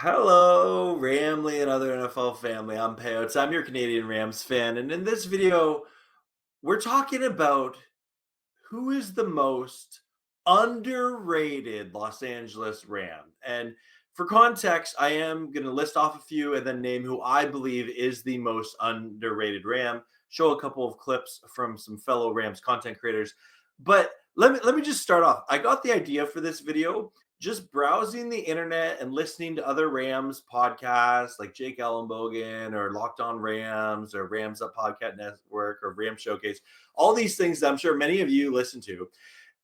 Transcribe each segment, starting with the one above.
Hello, Ramley and other NFL family. I'm Peyotes. I'm your Canadian Rams fan. And in this video, we're talking about who is the most underrated Los Angeles Ram. And for context, I am going to list off a few and then name who I believe is the most underrated Ram, show a couple of clips from some fellow Rams content creators. But let me just start off. I got the idea for this video just browsing the internet and listening to other Rams podcasts like Jake Ellenbogen or Locked On Rams or Rams Up Podcast Network or Ram Showcase, all these things that I'm sure many of you listen to.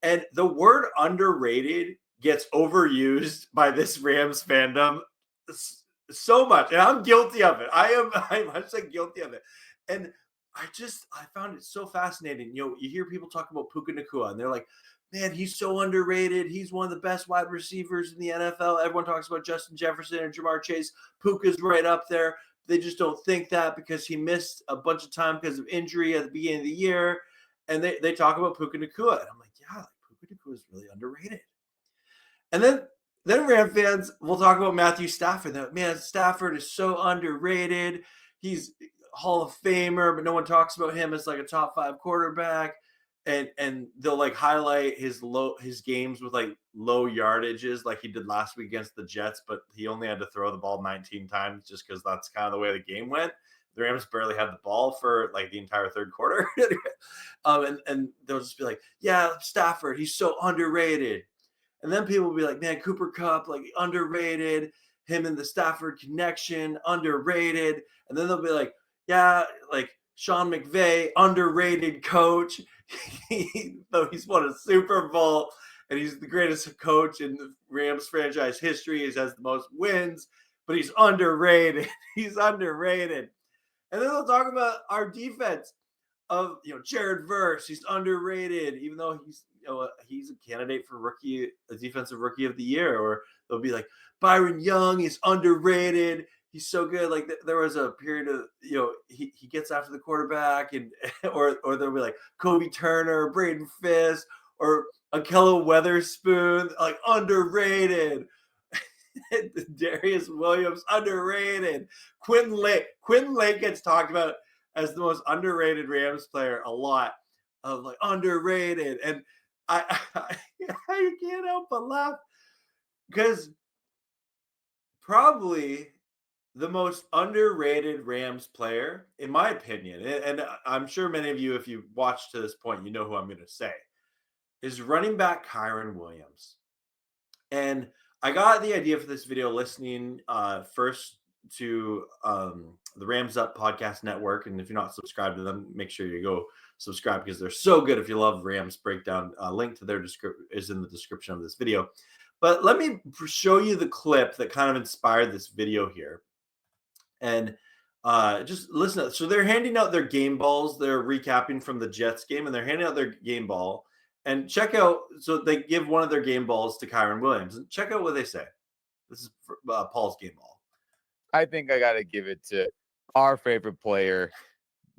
And the word underrated gets overused by this Rams fandom so much. And I'm guilty of it. I'm much like guilty of it. And I found it so fascinating. You hear people talk about Puka Nacua and they're like, man, he's so underrated. He's one of the best wide receivers in the NFL. Everyone talks about Justin Jefferson and Jamar Chase. Puka's right up there. They just don't think that because he missed a bunch of time because of injury at the beginning of the year. And they talk about Puka Nacua. And I'm like, yeah, like Puka Nacua is really underrated. And then Ram fans will talk about Matthew Stafford. That man, Stafford is so underrated. He's Hall of Famer, but no one talks about him as like a top 5 quarterback. And they'll like highlight his games with like low yardages, like he did last week against the Jets, but he only had to throw the ball 19 times just because that's kind of the way the game went. The Rams barely had the ball for like the entire third quarter. And they'll just be like, yeah, Stafford, he's so underrated. And then people will be like, man, Cooper Kupp, like underrated. Him and the Stafford connection, underrated. And then they'll be like, yeah, like Sean McVay, underrated coach. Though he's won a Super Bowl and he's the greatest coach in the Rams franchise history. He has the most wins, but he's underrated. He's underrated. And then they'll talk about our defense of Jared Verse. He's underrated, even though he's a candidate for defensive rookie of the year. Or they'll be like Byron Young is underrated. He's so good. Like there was a period of he gets after the quarterback, and or they'll be like Kobe Turner, Braden Fisk, or Akello Weatherspoon, like underrated. Darius Williams, underrated. Quentin Lake gets talked about as the most underrated Rams player a lot. Of like underrated, and I can't help but laugh because probably the most underrated Rams player, in my opinion, and I'm sure many of you, if you watched to this point, you know who I'm going to say, is running back Kyren Williams. And I got the idea for this video listening first to the Rams Up Podcast Network. And if you're not subscribed to them, make sure you go subscribe because they're so good. If you love Rams breakdown, link to their description is in the description of this video. But let me show you the clip that kind of inspired this video here. And just listen. So they're handing out their game balls. They're recapping from the Jets game, and they're handing out their game ball. And check out. So they give one of their game balls to Kyren Williams. And check out what they say. This is Paul's game ball. I think I got to give it to our favorite player,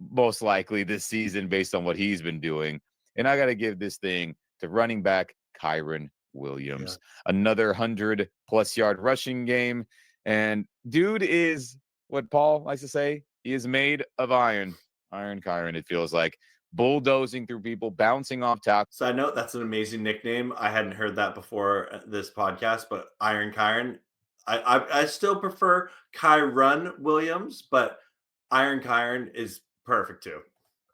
most likely this season, based on what he's been doing. And I got to give this thing to running back Kyren Williams. Yeah. Another 100+ yard rushing game. And dude is what Paul likes to say. He is made of iron. Iron Kyren, it feels like. Bulldozing through people, bouncing off tackles. Side note, that's an amazing nickname. I hadn't heard that before this podcast, but Iron Kyren. I still prefer Kyren Williams, but Iron Kyren is perfect too.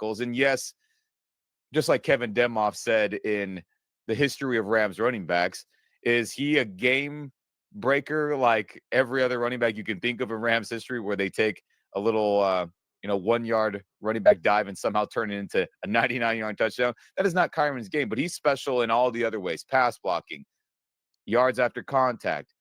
And yes, just like Kevin Demoff said in the history of Rams running backs, is he a game breaker like every other running back you can think of in Rams history, where they take a little 1 yard running back dive and somehow turn it into a 99-yard touchdown? That is not Kyren's game, but he's special in all the other ways. Pass blocking, yards after contact,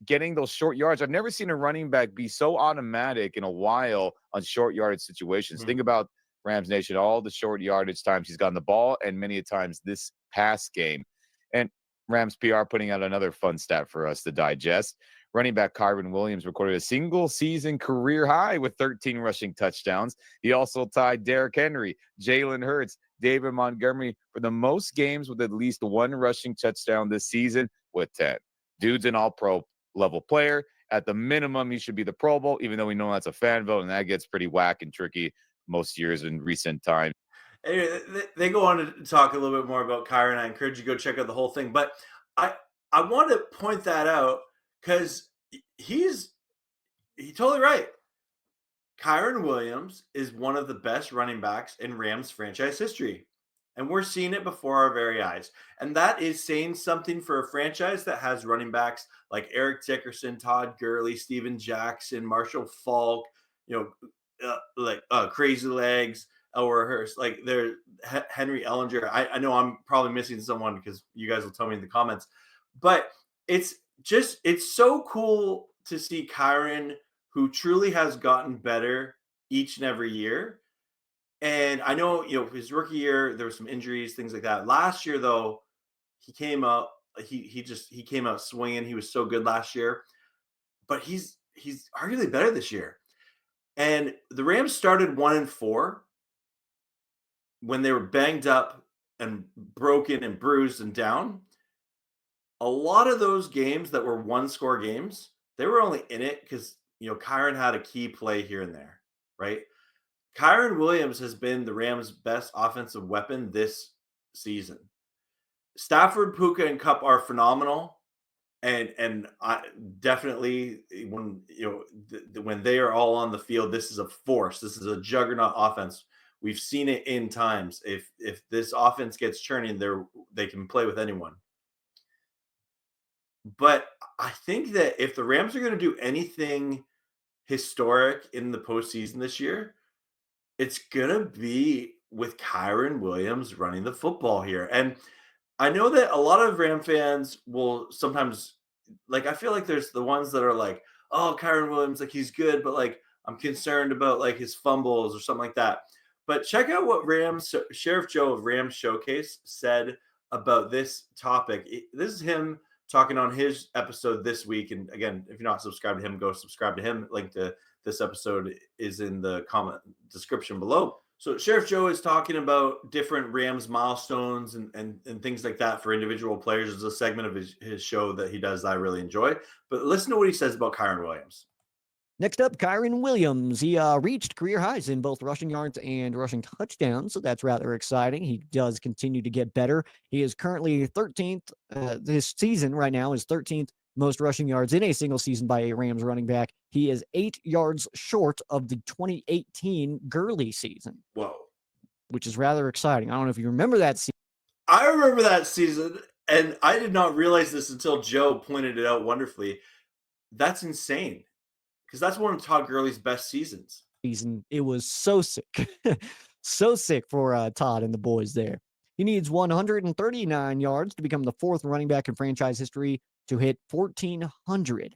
getting those short yards. I've never seen a running back be so automatic in a while on short yardage situations. Think about Rams Nation, all the short yardage times he's gotten the ball, and many a times this pass game. And Rams PR putting out another fun stat for us to digest. Running back Kyren Williams recorded a single season career high with 13 rushing touchdowns. He also tied Derrick Henry, Jalen Hurts, David Montgomery for the most games with at least one rushing touchdown this season with 10. Dude's an all-pro level player, At the minimum, he should be the Pro Bowl, even though we know that's a fan vote, and that gets pretty whack and tricky most years in recent times. Anyway, they go on to talk a little bit more about Kyren. I encourage you to go check out the whole thing. But I I want to point that out because he totally right. Kyren Williams is one of the best running backs in Rams franchise history. And we're seeing it before our very eyes. And that is saying something for a franchise that has running backs like Eric Dickerson, Todd Gurley, Steven Jackson, Marshall Falk, Crazy Legs, Elway Hurst, like they're Henry Ellinger. I know I'm probably missing someone because you guys will tell me in the comments, but it's it's so cool to see Kyren, who truly has gotten better each and every year. And I know, his rookie year, there were some injuries, things like that. Last year, though, he came out, he came out swinging. He was so good last year, but he's arguably better this year. And the Rams started 1-4 when they were banged up and broken and bruised and down. A lot of those games that were one score games, they were only in it because Kyren had a key play here and there, right? Kyren Williams has been the Rams' best offensive weapon this season. Stafford, Puka, and Cup are phenomenal, and I definitely when they are all on the field, this is a force. This is a juggernaut offense. We've seen it in times. If this offense gets churning, they can play with anyone. But I think that if the Rams are going to do anything historic in the postseason this year, it's going to be with Kyren Williams running the football here. And I know that a lot of Ram fans will sometimes, like, I feel like there's the ones that are like, oh, Kyren Williams, like, he's good, but like, I'm concerned about like his fumbles or something like that. But check out what Sheriff Joe of Rams Showcase said about this topic. This is him talking on his episode this week. And again, if you're not subscribed to him, go subscribe to him. Link to this episode is in the comment description below. So Sheriff Joe is talking about different Rams milestones and things like that for individual players. It's a segment of his show that he does that I really enjoy. But listen to what he says about Kyren Williams. Next up, Kyren Williams. He reached career highs in both rushing yards and rushing touchdowns, so that's rather exciting. He does continue to get better. He is currently 13th. This season right now is 13th most rushing yards in a single season by a Rams running back. He is 8 yards short of the 2018 Gurley season. Whoa. Which is rather exciting. I don't know if you remember that season. I remember that season, and I did not realize this until Joe pointed it out wonderfully. That's insane. Because that's one of Todd Gurley's best seasons. It was so sick. So sick for Todd and the boys there. He needs 139 yards to become the fourth running back in franchise history to hit 1,400.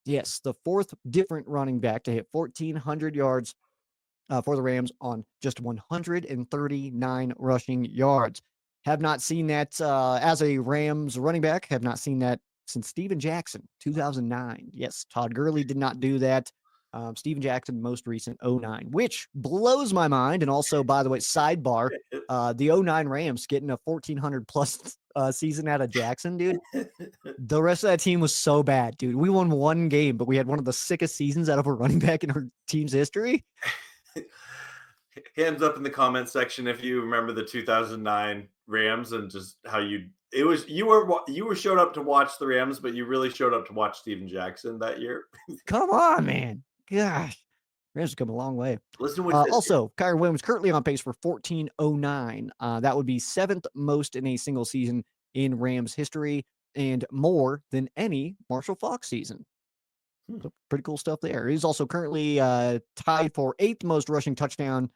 Yes, the fourth different running back to hit 1,400 yards for the Rams on just 139 rushing yards. Have not seen that as a Rams running back. Have not seen that since Steven Jackson, 2009. Yes, Todd Gurley did not do that. Steven Jackson, most recent 09, which blows my mind. And also, by the way, sidebar, the 09 Rams getting a 1,400 plus season out of Jackson, dude. The rest of that team was so bad, dude. We won one game, but we had one of the sickest seasons out of a running back in our team's history. Hands up in the comment section if you remember the 2009 Rams and just how you were showed up to watch the Rams, but you really showed up to watch Steven Jackson that year. Come on, man. Gosh. Rams have come a long way. Listen to what also, Kyren Williams currently on pace for 1,409. That would be seventh most in a single season in Rams history and more than any Marshall Faulk season. So pretty cool stuff there. He's also currently tied for eighth most rushing touchdowns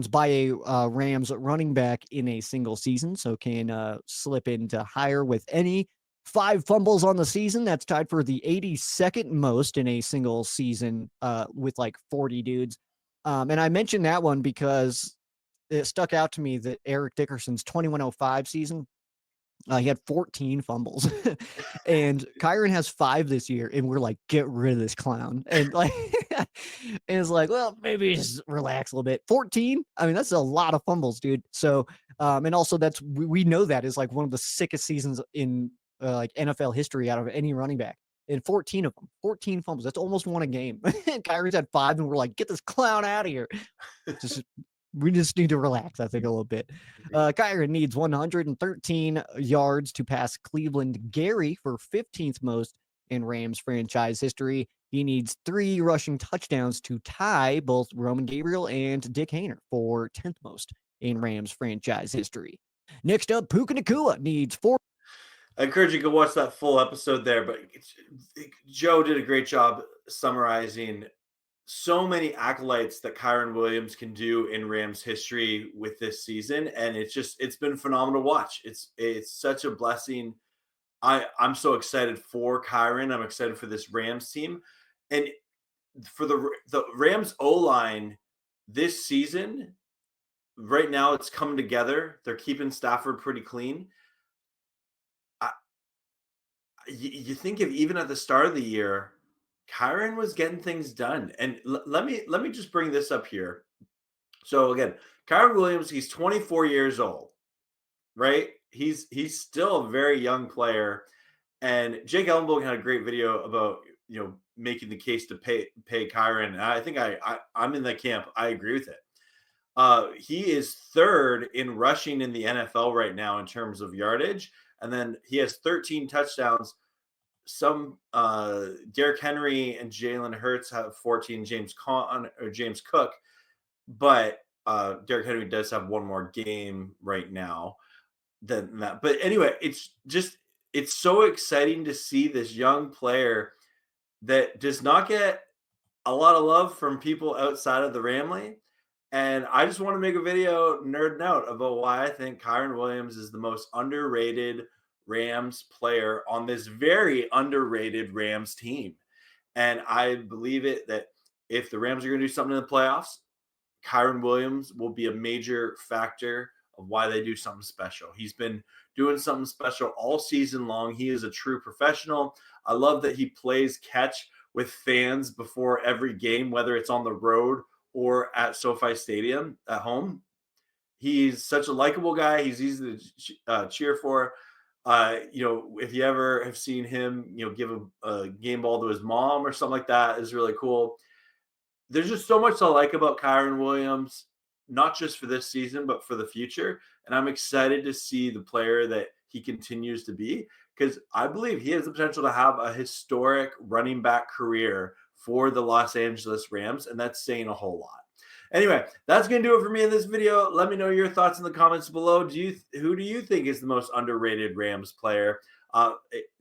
by a Rams running back in a single season, so can slip into higher with any 5 fumbles on the season. That's tied for the 82nd most in a single season with like 40 dudes. And I mentioned that one because it stuck out to me that Eric Dickerson's 2105 season, he had 14 fumbles and Kyren has 5 this year. And we're like, get rid of this clown. And like, and it's like, well, maybe just relax a little bit. 14. I mean, that's a lot of fumbles, dude. So, and also we know that is like one of the sickest seasons in like NFL history out of any running back. and 14 of them, 14 fumbles. That's almost won a game. And Kyren's had 5, and we're like, get this clown out of here. We just need to relax, I think, a little bit. Kyren needs 113 yards to pass Cleveland Gary for 15th most in Rams franchise history. He needs 3 rushing touchdowns to tie both Roman Gabriel and Dick Hayner for 10th most in Rams franchise history. Next up, Puka Nacua needs 4. I encourage you to go watch that full episode there, but Joe did a great job summarizing so many acolytes that Kyren Williams can do in Rams history with this season, and it's been phenomenal to watch. It's such a blessing. I'm so excited for Kyren. I'm excited for this Rams team, and for the Rams O-line this season. Right now, it's coming together. They're keeping Stafford pretty clean. You think if even at the start of the year, Kyren was getting things done. And let me just bring this up here. So again, Kyren Williams, he's 24 years old, right? He's still a very young player. And Jake Ellenbogen had a great video about making the case to pay Kyren. And I think I'm in that camp. I agree with it. He is 3rd in rushing in the NFL right now in terms of yardage. And then he has 13 touchdowns. Some Derrick Henry and Jalen Hurts have 14, James Cook, but Derrick Henry does have one more game right now than that. But anyway, it's so exciting to see this young player that does not get a lot of love from people outside of the Ramley. And I just want to make a video nerding out about why I think Kyren Williams is the most underrated Rams player on this very underrated Rams team. And I believe it that if the Rams are going to do something in the playoffs, Kyren Williams will be a major factor of why they do something special. He's been doing something special all season long. He is a true professional. I love that he plays catch with fans before every game, whether it's on the road or at SoFi Stadium at home. He's such a likable guy. He's easy to cheer for. If you ever have seen him, give a game ball to his mom or something like that, is really cool. There's just so much I like about Kyren Williams, not just for this season, but for the future. And I'm excited to see the player that he continues to be, because I believe he has the potential to have a historic running back career for the Los Angeles Rams. And that's saying a whole lot. Anyway, that's going to do it for me in this video. Let me know your thoughts in the comments below. Who do you think is the most underrated Rams player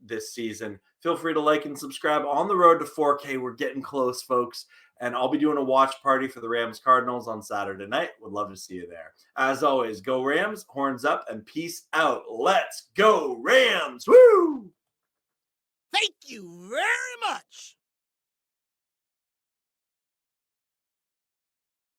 this season? Feel free to like and subscribe. On the road to 4K. We're getting close, folks. And I'll be doing a watch party for the Rams Cardinals on Saturday night. Would love to see you there. As always, go Rams, horns up, and peace out. Let's go Rams. Woo! Thank you very much.